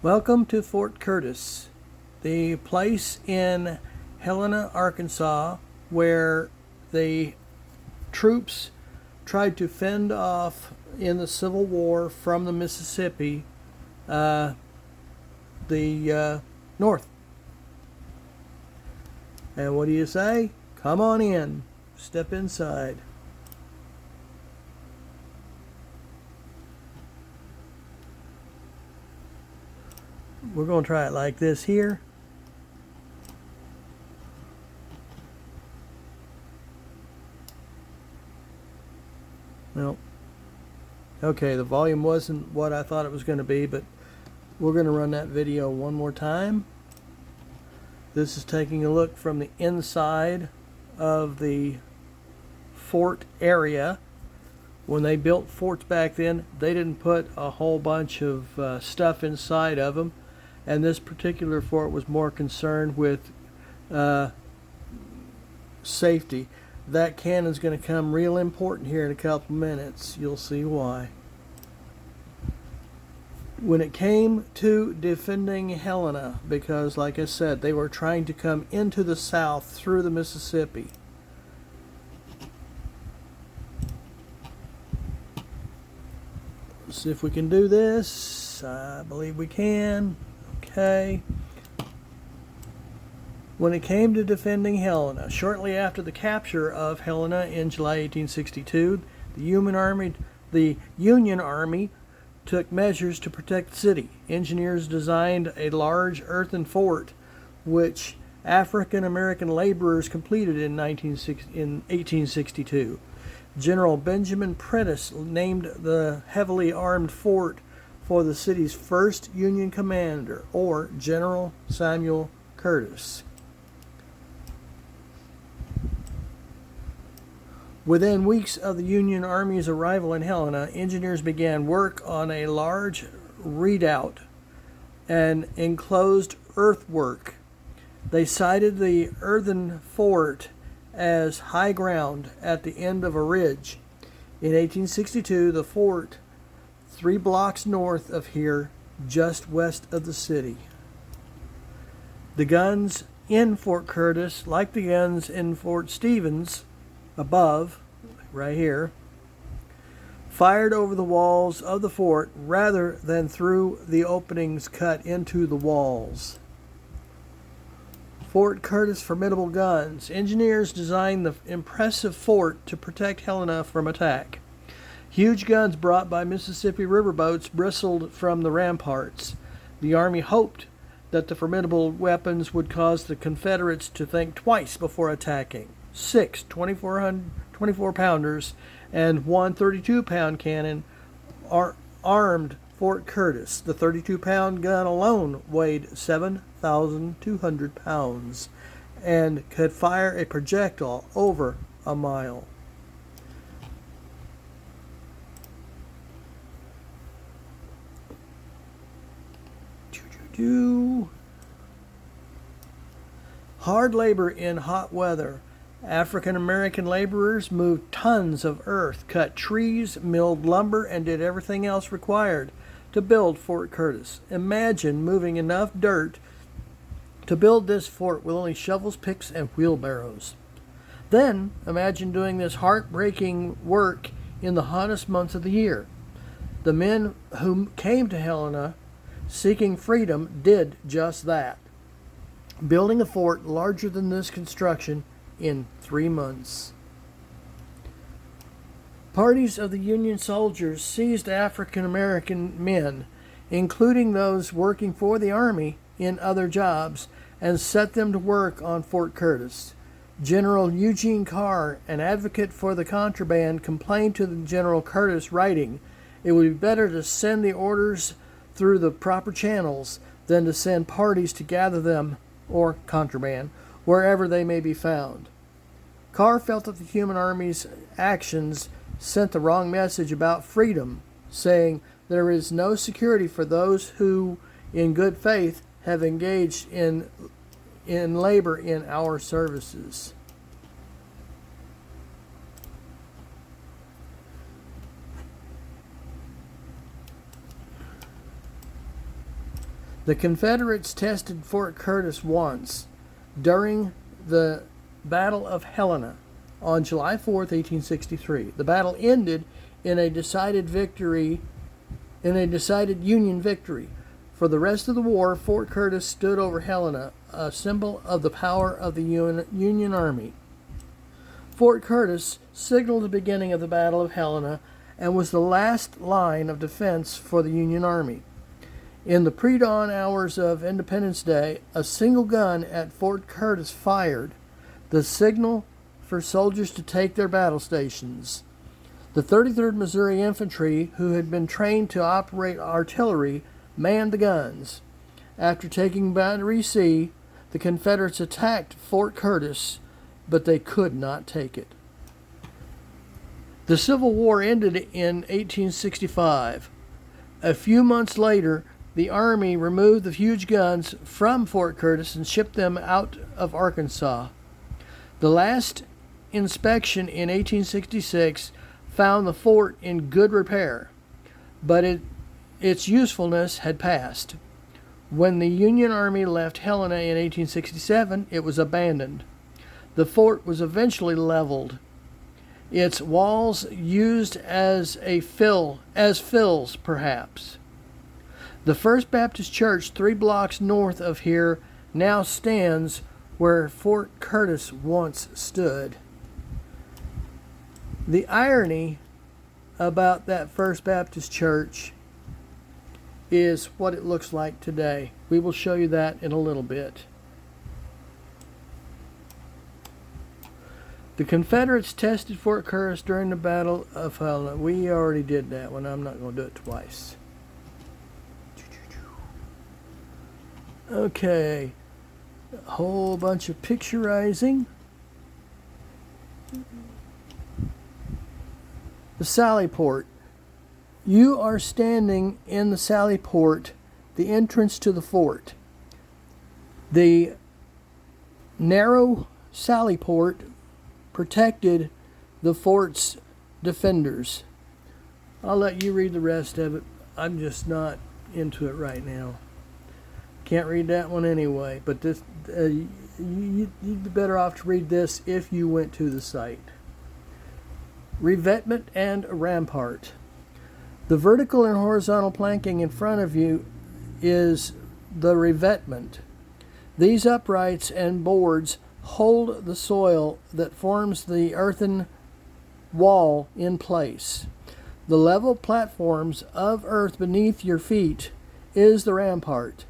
Welcome to Fort Curtis, the place in Helena, Arkansas, where the troops tried to fend off in the Civil War from the Mississippi, the North. And what do you say? Come on in. Step inside. We're going to try it like this here. Well, okay, the volume wasn't what I thought it was going to be, but we're going to run that video one more time. This is taking a look from the inside of the fort area. When they built forts back then, they didn't put a whole bunch of stuff inside of them, and this particular fort was more concerned with safety. That cannon's going to come real important here in a couple minutes. You'll see why. When it came to defending Helena, because like I said, they were trying to come into the South through the Mississippi. Let's see if we can do this. I believe we can. Okay. When it came to defending Helena, shortly after the capture of Helena in July 1862, the Union Army took measures to protect the city. Engineers designed a large earthen fort, which African American laborers completed in 1862. General Benjamin Prentiss named the heavily armed fort for the city's first Union commander, or General Samuel Curtis. Within weeks of the Union Army's arrival in Helena, engineers began work on a large redoubt and enclosed earthwork. They sited the earthen fort as high ground at the end of a ridge. In 1862, the fort, 3 blocks north of here, just west of the city. The guns in Fort Curtis, like the guns in Fort Stevens, above, right here, fired over the walls of the fort rather than through the openings cut into the walls. Fort Curtis' formidable guns. Engineers designed the impressive fort to protect Helena from attack. Huge guns brought by Mississippi riverboats bristled from the ramparts. The Army hoped that the formidable weapons would cause the Confederates to think twice before attacking. 6 24-pounders and one 32-pound cannon armed Fort Curtis. The 32-pound gun alone weighed 7,200 pounds and could fire a projectile over a mile. Hard labor in hot weather. African American laborers moved tons of earth, cut trees, milled lumber, and did everything else required to build Fort Curtis. Imagine moving enough dirt to build this fort with only shovels, picks, and wheelbarrows. Then imagine doing this heartbreaking work in the hottest months of the year. The men who came to Helena seeking freedom did just that, building a fort larger than this construction in 3 months. Parties of the Union soldiers seized African American men, including those working for the Army in other jobs, and set them to work on Fort Curtis. General Eugene Carr, an advocate for the contraband, complained to General Curtis, writing, "It would be better to send the orders through the proper channels than to send parties to gather them, or contraband, wherever they may be found." Carr felt that the Union Army's actions sent the wrong message about freedom, saying, "There is no security for those who, in good faith, have engaged in labor in our services." The Confederates tested Fort Curtis once during the Battle of Helena on July 4th, 1863. The battle ended in a decided Union victory. For the rest of the war, Fort Curtis stood over Helena, a symbol of the power of the Union Army. Fort Curtis signaled the beginning of the Battle of Helena and was the last line of defense for the Union Army. In the pre-dawn hours of Independence Day, a single gun at Fort Curtis fired, the signal for soldiers to take their battle stations. The 33rd Missouri Infantry, who had been trained to operate artillery, manned the guns. After taking Battery C, the Confederates attacked Fort Curtis, but they could not take it. The Civil War ended in 1865. A few months later, the Army removed the huge guns from Fort Curtis and shipped them out of Arkansas. The last inspection in 1866 found the fort in good repair, but its usefulness had passed. When the Union Army left Helena in 1867, it was abandoned. The fort was eventually leveled, its walls used as fills, perhaps. The First Baptist Church, 3 blocks north of here, now stands where Fort Curtis once stood. The irony about that First Baptist Church is what it looks like today. We will show you that in a little bit. The Confederates tested Fort Curtis during the Battle of Helena. We already did that one. I'm not going to do it twice. Okay. A whole bunch of picturizing. The Sally Port. You are standing in the Sally Port, the entrance to the fort. The narrow Sally Port protected the fort's defenders. I'll let you read the rest of it. I'm just not into it right now. Can't read that one anyway, but this you'd be better off to read this if you went to the site. Revetment and rampart. The vertical and horizontal planking in front of you is the revetment. These uprights and boards hold the soil that forms the earthen wall in place. The level platforms of earth beneath your feet is the rampart.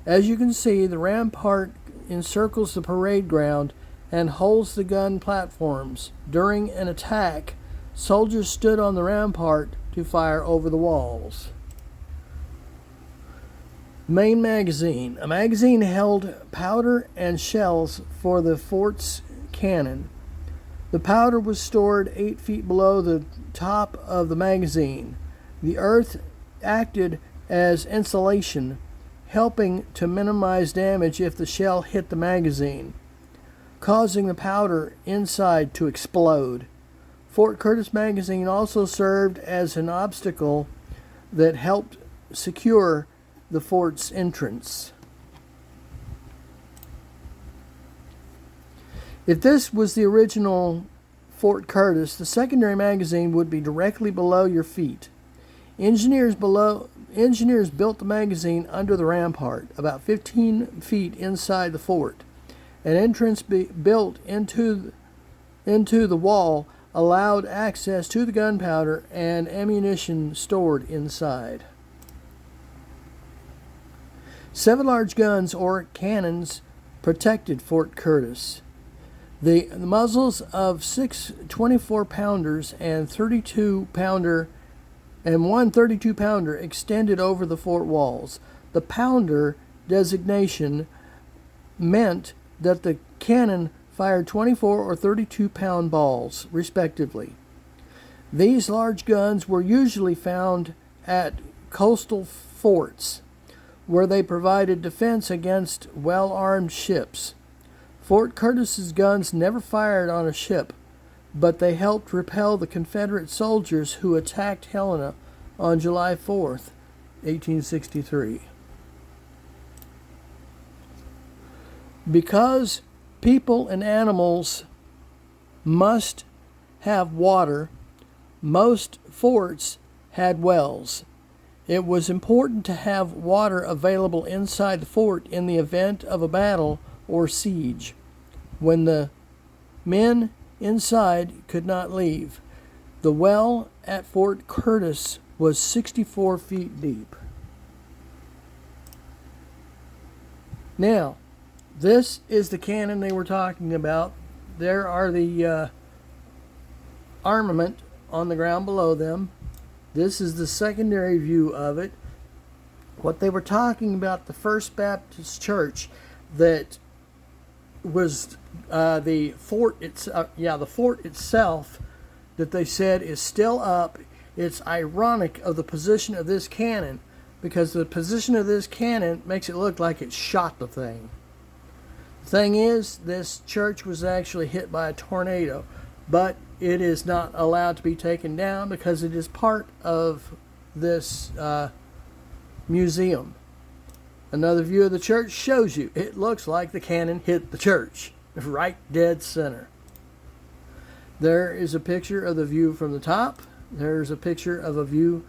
As you can see, the rampart encircles the parade ground and holds the gun platforms. During an attack, soldiers stood on the rampart to fire over the walls. Main magazine. A magazine held powder and shells for the fort's cannon. The powder was stored 8 feet below the top of the magazine. The earth acted as insulation, helping to minimize damage if the shell hit the magazine, causing the powder inside to explode. Fort Curtis magazine also served as an obstacle that helped secure the fort's entrance. If this was the original Fort Curtis, the secondary magazine would be directly below your feet. Engineers built the magazine under the rampart, about 15 feet inside the fort. An entrance built into the wall allowed access to the gunpowder and ammunition stored inside. 7 large guns or cannons protected Fort Curtis. The muzzles of 6 24-pounders and 32-pounder and one 32-pounder extended over the fort walls. The pounder designation meant that the cannon fired 24 or 32-pound balls, respectively. These large guns were usually found at coastal forts, where they provided defense against well-armed ships. Fort Curtis's guns never fired on a ship, but they helped repel the Confederate soldiers who attacked Helena on July 4th, 1863. Because people and animals must have water, most forts had wells. It was important to have water available inside the fort in the event of a battle or siege, when the men inside could not leave. The well at Fort Curtis was 64 feet deep. Now, this is the cannon they were talking about. There are the armament on the ground below them. This is the secondary view of it. What they were talking about, the First Baptist Church that was the fort. The fort itself that they said is still up. It's ironic of the position of this cannon, because the position of this cannon makes it look like it shot the thing. The thing is, this church was actually hit by a tornado, but it is not allowed to be taken down because it is part of this museum. Another view of the church shows you it looks like the cannon hit the church, right dead center. There is a picture of the view from the top. There's a picture of a view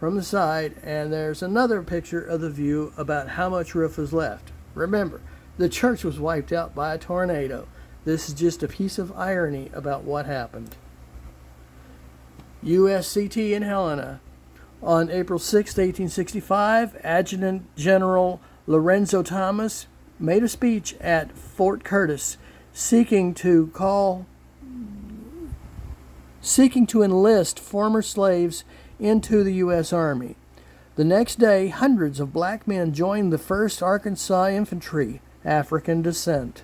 from the side, and there's another picture of the view about how much roof is left. Remember, the church was wiped out by a tornado. This is just a piece of irony about what happened. USCT in Helena. On April 6, 1865, Adjutant General Lorenzo Thomas made a speech at Fort Curtis seeking to enlist former slaves into the U.S. Army. The next day, hundreds of black men joined the 1st Arkansas Infantry, African descent.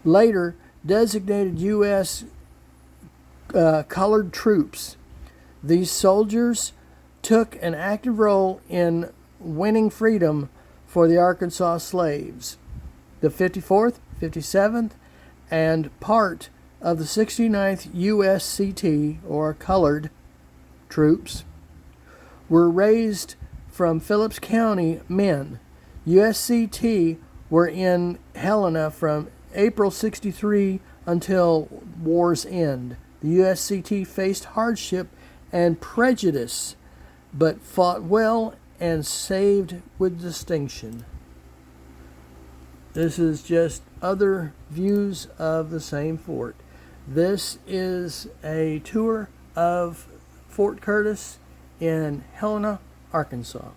Later, designated U.S. Colored troops. These soldiers took an active role in winning freedom for the Arkansas slaves. The 54th, 57th, and part of the 69th USCT, or Colored Troops, were raised from Phillips County men. USCT were in Helena from April 63 until war's end. The USCT faced hardship and prejudice, but fought well and saved with distinction. This is just other views of the same fort. This is a tour of Fort Curtis in Helena, Arkansas.